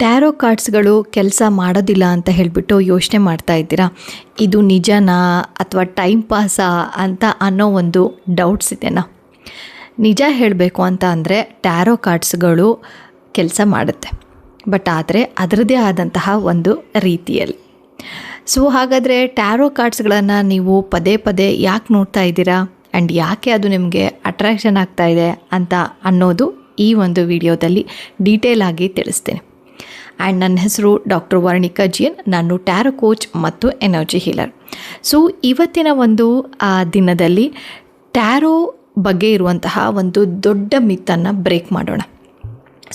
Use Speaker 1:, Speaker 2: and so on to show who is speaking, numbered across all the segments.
Speaker 1: Taro ಕಾರ್ಡ್ಸ್ಗಳು ಕೆಲಸ ಮಾಡೋದಿಲ್ಲ ಅಂತ ಹೇಳಿಬಿಟ್ಟು ಯೋಚನೆ ಮಾಡ್ತಾ ಇದ್ದೀರಾ? ಇದು ನಿಜನಾ ಅಥವಾ ಟೈಮ್ ಪಾಸಾ ಅಂತ ಅನ್ನೋ ಒಂದು ಡೌಟ್ಸ್ ಇದೆನಾ? ನಿಜ ಹೇಳಬೇಕು ಅಂತ ಅಂದರೆ ಟ್ಯಾರೋ ಕಾರ್ಡ್ಸ್ಗಳು ಕೆಲಸ ಮಾಡುತ್ತೆ, ಬಟ್ ಆದರೆ ಅದರದ್ದೇ ಆದಂತಹ ಒಂದು ರೀತಿಯಲ್ಲಿ. ಸೊ ಹಾಗಾದರೆ ಟ್ಯಾರೋ ಕಾರ್ಡ್ಸ್ಗಳನ್ನು ನೀವು ಪದೇ ಪದೇ ಯಾಕೆ ನೋಡ್ತಾ ಇದ್ದೀರಾ ಆ್ಯಂಡ್ ಯಾಕೆ ಅದು ನಿಮಗೆ ಅಟ್ರಾಕ್ಷನ್ ಆಗ್ತಾ ಇದೆ ಅಂತ ಅನ್ನೋದು ಈ ಒಂದು ವಿಡಿಯೋದಲ್ಲಿ ಡೀಟೇಲ್ ಆಗಿ ತಿಳಿಸ್ತೇನೆ. ಆ್ಯಂಡ್ ನನ್ನ ಹೆಸರು ಡಾಕ್ಟರ್ ವರ್ಣಿಕಾ ಜಿಯನ್. ನಾನು ಟ್ಯಾರೋ ಕೋಚ್ ಮತ್ತು ಎನರ್ಜಿ ಹೀಲರ್. ಸೊ ಇವತ್ತಿನ ಒಂದು ದಿನದಲ್ಲಿ ಟ್ಯಾರೋ ಬಗ್ಗೆ ಇರುವಂತಹ ಒಂದು ದೊಡ್ಡ ಮಿತ್ತನ್ನು ಬ್ರೇಕ್ ಮಾಡೋಣ.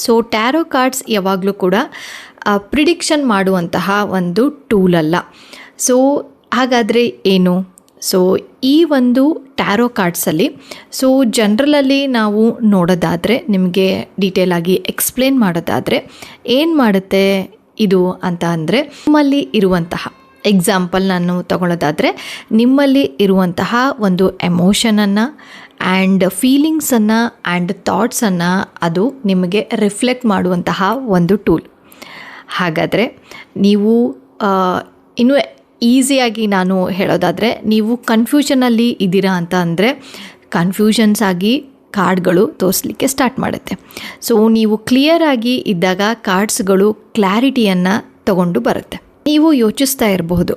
Speaker 1: ಸೊ ಟ್ಯಾರೋ ಕಾರ್ಡ್ಸ್ ಯಾವಾಗಲೂ ಕೂಡ ಪ್ರಿಡಿಕ್ಷನ್ ಮಾಡುವಂತಹ ಒಂದು ಟೂಲ್ ಅಲ್ಲ. ಸೊ ಹಾಗಾದರೆ ಏನು? ಸೊ ಈ ಒಂದು ಟ್ಯಾರೋ ಕಾರ್ಡ್ಸಲ್ಲಿ ಜನರಲಲ್ಲಿ ನಾವು ನೋಡೋದಾದರೆ, ನಿಮಗೆ ಡೀಟೇಲಾಗಿ ಎಕ್ಸ್ಪ್ಲೇನ್ ಮಾಡೋದಾದರೆ ಏನು ಮಾಡುತ್ತೆ ಇದು ಅಂತ ಅಂದರೆ, ನಿಮ್ಮಲ್ಲಿ ಇರುವಂತಹ ಎಕ್ಸಾಂಪಲ್ ನಾನು ತಗೊಳ್ಳೋದಾದರೆ, ನಿಮ್ಮಲ್ಲಿ ಇರುವಂತಹ ಒಂದು ಎಮೋಷನನ್ನು ಆ್ಯಂಡ್ ಫೀಲಿಂಗ್ಸನ್ನು ಆ್ಯಂಡ್ ಥಾಟ್ಸನ್ನು ಅದು ನಿಮಗೆ ರಿಫ್ಲೆಕ್ಟ್ ಮಾಡುವಂತಹ ಒಂದು ಟೂಲ್. ಹಾಗಾದರೆ ನೀವು ಇನ್ನೂ ಈಸಿಯಾಗಿ ನಾನು ಹೇಳೋದಾದರೆ, ನೀವು ಕನ್ಫ್ಯೂಷನಲ್ಲಿ ಇದ್ದೀರಾ ಅಂತ ಅಂದರೆ ಕನ್ಫ್ಯೂಷನ್ಸ್ ಆಗಿ ಕಾರ್ಡ್ಗಳು ತೋರಿಸ್ಲಿಕ್ಕೆ ಸ್ಟಾರ್ಟ್ ಮಾಡುತ್ತೆ. ಸೊ ನೀವು ಕ್ಲಿಯರಾಗಿ ಇದ್ದಾಗ ಕಾರ್ಡ್ಸ್ಗಳು ಕ್ಲಾರಿಟಿಯನ್ನು ತಗೊಂಡು ಬರುತ್ತೆ. ನೀವು ಯೋಚಿಸ್ತಾ ಇರಬಹುದು,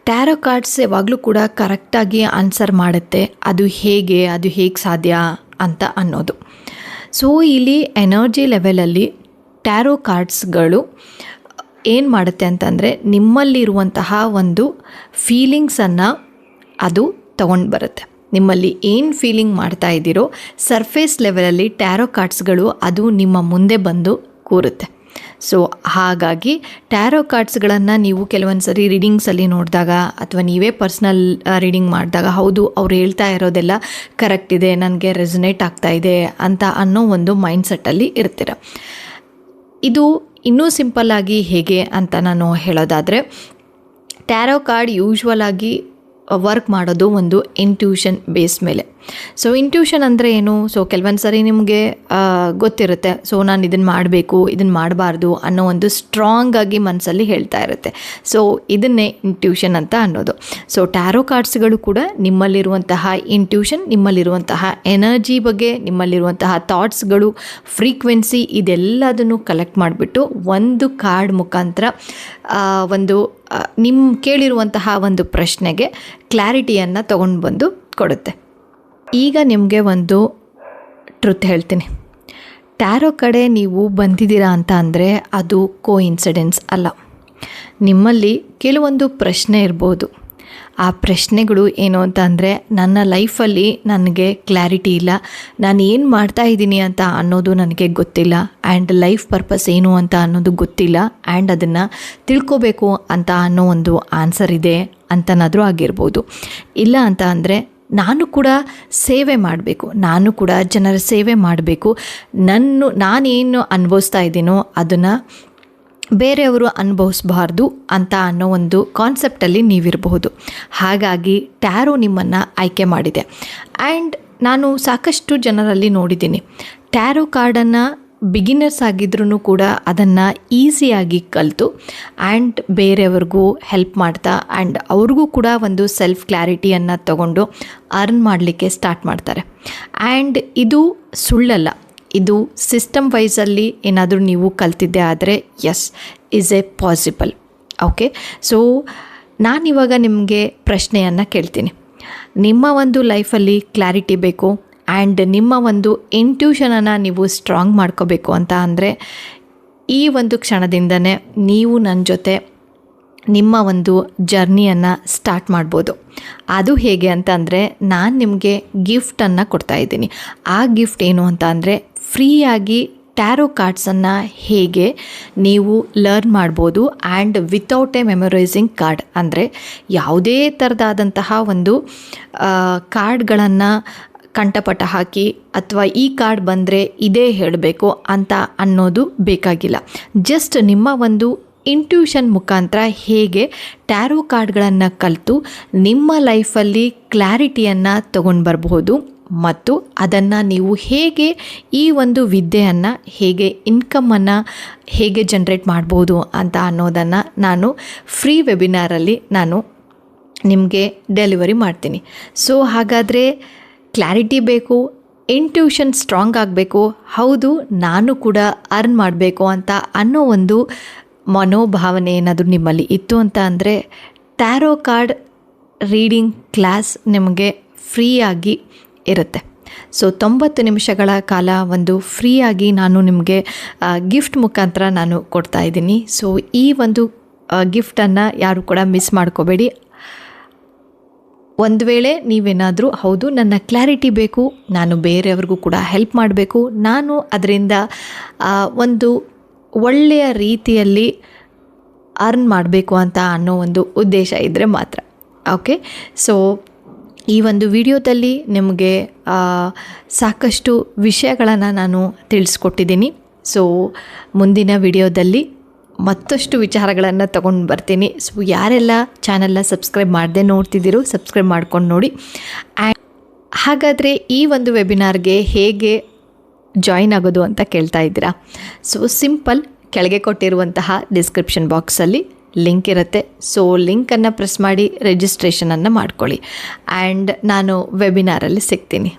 Speaker 1: ಟ್ಯಾರೋ ಕಾರ್ಡ್ಸ್ ಯಾವಾಗಲೂ ಕೂಡ ಕರೆಕ್ಟಾಗಿ ಆನ್ಸರ್ ಮಾಡುತ್ತೆ, ಅದು ಹೇಗೆ ಸಾಧ್ಯ ಅಂತ ಅನ್ನೋದು. ಸೊ ಇಲ್ಲಿ ಎನರ್ಜಿ ಲೆವೆಲಲ್ಲಿ ಟ್ಯಾರೋ ಕಾರ್ಡ್ಸ್ಗಳು ಏನು ಮಾಡುತ್ತೆ ಅಂತಂದರೆ, ನಿಮ್ಮಲ್ಲಿರುವಂತಹ ಒಂದು ಫೀಲಿಂಗ್ಸನ್ನು ಅದು ತಗೊಂಡು ಬರುತ್ತೆ. ನಿಮ್ಮಲ್ಲಿ ಏನು ಫೀಲಿಂಗ್ ಮಾಡ್ತಾ ಇದ್ದೀರೋ ಸರ್ಫೇಸ್ ಲೆವೆಲಲ್ಲಿ ಟ್ಯಾರೋ ಕಾರ್ಡ್ಸ್ಗಳು ಅದು ನಿಮ್ಮ ಮುಂದೆ ಬಂದು ಕೂರುತ್ತೆ. ಸೊ ಹಾಗಾಗಿ ಟ್ಯಾರೋ ಕಾರ್ಡ್ಸ್ಗಳನ್ನು ನೀವು ಕೆಲವೊಂದು ಸರಿ ರೀಡಿಂಗ್ಸಲ್ಲಿ ನೋಡಿದಾಗ ಅಥವಾ ನೀವೇ ಪರ್ಸ್ನಲ್ ರೀಡಿಂಗ್ ಮಾಡಿದಾಗ, ಹೌದು ಅವ್ರು ಹೇಳ್ತಾ ಇರೋದೆಲ್ಲ ಕರೆಕ್ಟ್ ಇದೆ, ನನಗೆ ರೆಸನೇಟ್ ಆಗ್ತಾ ಇದೆ ಅಂತ ಅನ್ನೋ ಒಂದು ಮೈಂಡ್ಸೆಟ್ಟಲ್ಲಿ ಇರ್ತೀರ. ಇದು ಇನ್ನೂ ಸಿಂಪಲ್ಲಾಗಿ ಹೇಗೆ ಅಂತ ನಾನು ಹೇಳೋದಾದರೆ, ಟ್ಯಾರೋ ಕಾರ್ಡ್ ಯೂಶ್ವಲ್ ಆಗಿ ವರ್ಕ್ ಮಾಡೋದು ಒಂದು ಇಂಟ್ಯೂಷನ್ ಬೇಸ್ ಮೇಲೆ. ಸೊ ಇಂಟ್ಯೂಷನ್ ಅಂದರೆ ಏನು? ಸೊ ಕೆಲವೊಂದು ಸರಿ ನಿಮಗೆ ಗೊತ್ತಿರುತ್ತೆ, ಸೊ ನಾನು ಇದನ್ನು ಮಾಡಬೇಕು, ಇದನ್ನು ಮಾಡಬಾರ್ದು ಅನ್ನೋ ಒಂದು ಸ್ಟ್ರಾಂಗ್ ಆಗಿ ಮನಸ್ಸಲ್ಲಿ ಹೇಳ್ತಾ ಇರುತ್ತೆ. ಸೊ ಇದನ್ನೇ ಇಂಟ್ಯೂಷನ್ ಅಂತ ಅನ್ನೋದು. ಸೊ ಟ್ಯಾರೋ ಕಾರ್ಡ್ಸ್ಗಳು ಕೂಡ ನಿಮ್ಮಲ್ಲಿರುವಂತಹ ಇಂಟ್ಯೂಷನ್, ನಿಮ್ಮಲ್ಲಿರುವಂತಹ ಎನರ್ಜಿ ಬಗ್ಗೆ, ನಿಮ್ಮಲ್ಲಿರುವಂತಹ ಥಾಟ್ಸ್ಗಳು, ಫ್ರೀಕ್ವೆನ್ಸಿ, ಇದೆಲ್ಲದನ್ನು ಕಲೆಕ್ಟ್ ಮಾಡಿಬಿಟ್ಟು ಒಂದು ಕಾರ್ಡ್ ಮುಖಾಂತರ ಒಂದು ನಿಮ್ಮ ಕೇಳಿರುವಂತಹ ಒಂದು ಪ್ರಶ್ನೆಗೆ ಕ್ಲಾರಿಟಿಯನ್ನು ತೊಗೊಂಡು ಬಂದು ಕೊಡುತ್ತೆ. ಈಗ ನಿಮಗೆ ಒಂದು ಟ್ರುತ್ ಹೇಳ್ತೀನಿ. ಟ್ಯಾರೋ ಕಡೆ ನೀವು ಬಂದಿದ್ದೀರಾ ಅಂತ ಅಂದರೆ ಅದು ಕೋಇನ್ಸಿಡೆನ್ಸ್ ಅಲ್ಲ. ನಿಮ್ಮಲ್ಲಿ ಕೆಲವೊಂದು ಪ್ರಶ್ನೆ ಇರ್ಬೋದು. ಆ ಪ್ರಶ್ನೆಗಳು ಏನು ಅಂತ ಅಂದರೆ, ನನ್ನ ಲೈಫಲ್ಲಿ ನನಗೆ ಕ್ಲಾರಿಟಿ ಇಲ್ಲ, ನಾನು ಏನು ಮಾಡ್ತಾ ಇದ್ದೀನಿ ಅಂತ ಅನ್ನೋದು ನನಗೆ ಗೊತ್ತಿಲ್ಲ, ಆ್ಯಂಡ್ ಲೈಫ್ ಪರ್ಪಸ್ ಏನು ಅಂತ ಅನ್ನೋದು ಗೊತ್ತಿಲ್ಲ, ಆ್ಯಂಡ್ ಅದನ್ನು ತಿಳ್ಕೊಬೇಕು ಅಂತ ಅನ್ನೋ ಒಂದು ಆನ್ಸರ್ ಇದೆ ಅಂತನಾದರೂ ಆಗಿರ್ಬೋದು. ಇಲ್ಲ ಅಂತ ಅಂದರೆ, ನಾನು ಕೂಡ ಸೇವೆ ಮಾಡಬೇಕು, ನಾನು ಕೂಡ ಜನರ ಸೇವೆ ಮಾಡಬೇಕು, ನಾನೇನು ಅನುಭವಿಸ್ತಾ ಇದ್ದೀನೋ ಅದನ್ನು ಬೇರೆಯವರು ಅನುಭವಿಸಬಾರ್ದು ಅಂತ ಅನ್ನೋ ಒಂದು ಕಾನ್ಸೆಪ್ಟಲ್ಲಿ ನೀವಿರಬಹುದು. ಹಾಗಾಗಿ ಟ್ಯಾರೋ ನಿಮ್ಮನ್ನು ಆಯ್ಕೆ ಮಾಡಿದೆ. ಆ್ಯಂಡ್ ನಾನು ಸಾಕಷ್ಟು ಜನರಲ್ಲಿ ನೋಡಿದ್ದೀನಿ, ಟ್ಯಾರೋ ಕಾರ್ಡನ್ನು ಬಿಗಿನರ್ಸ್ ಆಗಿದ್ರೂ ಕೂಡ ಅದನ್ನು ಈಸಿಯಾಗಿ ಕಲಿತು ಆ್ಯಂಡ್ ಬೇರೆಯವ್ರಿಗೂ ಹೆಲ್ಪ್ ಮಾಡ್ತಾ ಆ್ಯಂಡ್ ಅವ್ರಿಗೂ ಕೂಡ ಒಂದು ಸೆಲ್ಫ್ ಕ್ಲಾರಿಟಿಯನ್ನು ತಗೊಂಡು ಅರ್ನ್ ಮಾಡಲಿಕ್ಕೆ ಸ್ಟಾರ್ಟ್ ಮಾಡ್ತಾರೆ. ಆ್ಯಂಡ್ ಇದು ಸುಳ್ಳಲ್ಲ, ಇದು ಸಿಸ್ಟಮ್ ವೈಸಲ್ಲಿ ಏನಾದರೂ ನೀವು ಕಲ್ತಿದ್ದೆ ಆದರೆ yes, is a possible. Okay, so ನಾನಿವಾಗ ನಿಮಗೆ ಪ್ರಶ್ನೆಯನ್ನು ಕೇಳ್ತೀನಿ. ನಿಮ್ಮ ಒಂದು ಲೈಫಲ್ಲಿ ಕ್ಲಾರಿಟಿ ಬೇಕು ಆ್ಯಂಡ್ ನಿಮ್ಮ ಒಂದು ಇಂಟ್ಯೂಷನನ್ನು ನೀವು ಸ್ಟ್ರಾಂಗ್ ಮಾಡ್ಕೋಬೇಕು ಅಂತ ಅಂದರೆ, ಈ ಒಂದು ಕ್ಷಣದಿಂದನೇ ನೀವು ನನ್ನ ಜೊತೆ ನಿಮ್ಮ ಒಂದು ಜರ್ನಿಯನ್ನು ಸ್ಟಾರ್ಟ್ ಮಾಡ್ಬೋದು. ಅದು ಹೇಗೆ ಅಂತ ಅಂದರೆ, ನಾನು ನಿಮಗೆ ಗಿಫ್ಟನ್ನು ಕೊಡ್ತಾಯಿದ್ದೀನಿ. ಆ ಗಿಫ್ಟ್ ಏನು ಅಂತ ಅಂದರೆ, ಫ್ರೀಯಾಗಿ ಟ್ಯಾರೋ ಕಾರ್ಡ್ಸನ್ನು ಹೇಗೆ ನೀವು ಲರ್ನ್ ಮಾಡ್ಬೋದು and without A memorising card. ಅಂದರೆ ಯಾವುದೇ ಥರದಾದಂತಹ ಒಂದು ಕಾರ್ಡ್ಗಳನ್ನು ಕಂಠಪಟ ಹಾಕಿ ಅಥವಾ ಈ ಕಾರ್ಡ್ ಬಂದರೆ ಇದೇ ಹೇಳಬೇಕು ಅಂತ ಅನ್ನೋದು ಬೇಕಾಗಿಲ್ಲ. ಜಸ್ಟ್ ನಿಮ್ಮ ಒಂದು ಇಂಟ್ಯೂಷನ್ ಮುಖಾಂತರ ಹೇಗೆ ಟ್ಯಾರೋ ಕಾರ್ಡ್ಗಳನ್ನು ಕಲಿತು ನಿಮ್ಮ ಲೈಫಲ್ಲಿ ಕ್ಲಾರಿಟಿಯನ್ನು ತೊಗೊಂಡು ಬರಬಹುದು ಮತ್ತು ಅದನ್ನು ನೀವು ಹೇಗೆ ಈ ಒಂದು ವಿದ್ಯೆಯನ್ನು ಹೇಗೆ ಇನ್ಕಮನ್ನು ಹೇಗೆ ಜನ್ರೇಟ್ ಮಾಡ್ಬೋದು ಅಂತ ಅನ್ನೋದನ್ನು ನಾನು ಫ್ರೀ ವೆಬಿನಾರಲ್ಲಿ ನಾನು ನಿಮಗೆ ಡೆಲಿವರಿ ಮಾಡ್ತೀನಿ. ಸೊ ಹಾಗಾದರೆ ಕ್ಲಾರಿಟಿ ಬೇಕು, ಇಂಟ್ಯೂಷನ್ ಸ್ಟ್ರಾಂಗ್ ಆಗಬೇಕು, ಹೌದು ನಾನು ಕೂಡ ಅರ್ನ್ ಮಾಡಬೇಕು ಅಂತ ಅನ್ನೋ ಒಂದು ಮನೋಭಾವನೆ ಏನಾದರೂ ನಿಮ್ಮಲ್ಲಿ ಇತ್ತು ಅಂತ ಅಂದರೆ ಟ್ಯಾರೋ ಕಾರ್ಡ್ ರೀಡಿಂಗ್ ಕ್ಲಾಸ್ ನಿಮಗೆ ಫ್ರೀಯಾಗಿ ಇರುತ್ತೆ. ಸೊ 90 ನಿಮಿಷಗಳ ಕಾಲ ಒಂದು ಫ್ರೀಯಾಗಿ ನಾನು ನಿಮಗೆ ಗಿಫ್ಟ್ ಮುಖಾಂತರ ನಾನು ಕೊಡ್ತಾ ಇದ್ದೀನಿ. ಸೊ ಈ ಒಂದು ಗಿಫ್ಟನ್ನು ಯಾರು ಕೂಡ ಮಿಸ್ ಮಾಡ್ಕೋಬೇಡಿ. ಒಂದು ವೇಳೆ ನೀವೇನಾದರೂ ಹೌದು ನನ್ನ ಕ್ಲಾರಿಟಿ ಬೇಕು, ನಾನು ಬೇರೆಯವ್ರಿಗೂ ಕೂಡ ಹೆಲ್ಪ್ ಮಾಡಬೇಕು, ನಾನು ಅದರಿಂದ ಒಂದು ಒಳ್ಳೆಯ ರೀತಿಯಲ್ಲಿ ಅರ್ನ್ ಮಾಡಬೇಕು ಅಂತ ಅನ್ನೋ ಒಂದು ಉದ್ದೇಶ ಇದ್ದರೆ ಮಾತ್ರ. ಓಕೆ, ಸೊ ಈ ಒಂದು ವಿಡಿಯೋದಲ್ಲಿ ನಿಮಗೆ ಸಾಕಷ್ಟು ವಿಷಯಗಳನ್ನು ನಾನು ತಿಳಿಸ್ಕೊಟ್ಟಿದ್ದೀನಿ. ಸೊ ಮುಂದಿನ ವಿಡಿಯೋದಲ್ಲಿ ಮತ್ತಷ್ಟು ವಿಚಾರಗಳನ್ನು ತಗೊಂಡು ಬರ್ತೀನಿ. ಸೊ ಯಾರೆಲ್ಲ ಚಾನಲ್ನ ಸಬ್ಸ್ಕ್ರೈಬ್ ಮಾಡದೆ ನೋಡ್ತಿದ್ದೀರೋ ಸಬ್ಸ್ಕ್ರೈಬ್ ಮಾಡ್ಕೊಂಡು ನೋಡಿ. ಹಾಗಾದರೆ ಈ ಒಂದು ವೆಬಿನಾರ್ಗೆ ಹೇಗೆ ಜಾಯಿನ್ ಆಗೋದು ಅಂತ ಕೇಳ್ತಾ ಇದ್ದೀರಾ. ಸೊ ಸಿಂಪಲ್, ಕೆಳಗೆ ಕೊಟ್ಟಿರುವಂತಹ ಡಿಸ್ಕ್ರಿಪ್ಷನ್ ಬಾಕ್ಸಲ್ಲಿ ಲಿಂಕ್ ಇರುತ್ತೆ. ಸೊ ಲಿಂಕನ್ನು ಪ್ರೆಸ್ ಮಾಡಿ ರಿಜಿಸ್ಟ್ರೇಷನನ್ನು ಮಾಡ್ಕೊಳ್ಳಿ. ಆ್ಯಂಡ್ ನಾನು ವೆಬಿನಾರಲ್ಲಿ ಸಿಗ್ತೀನಿ.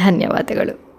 Speaker 1: ಧನ್ಯವಾದಗಳು.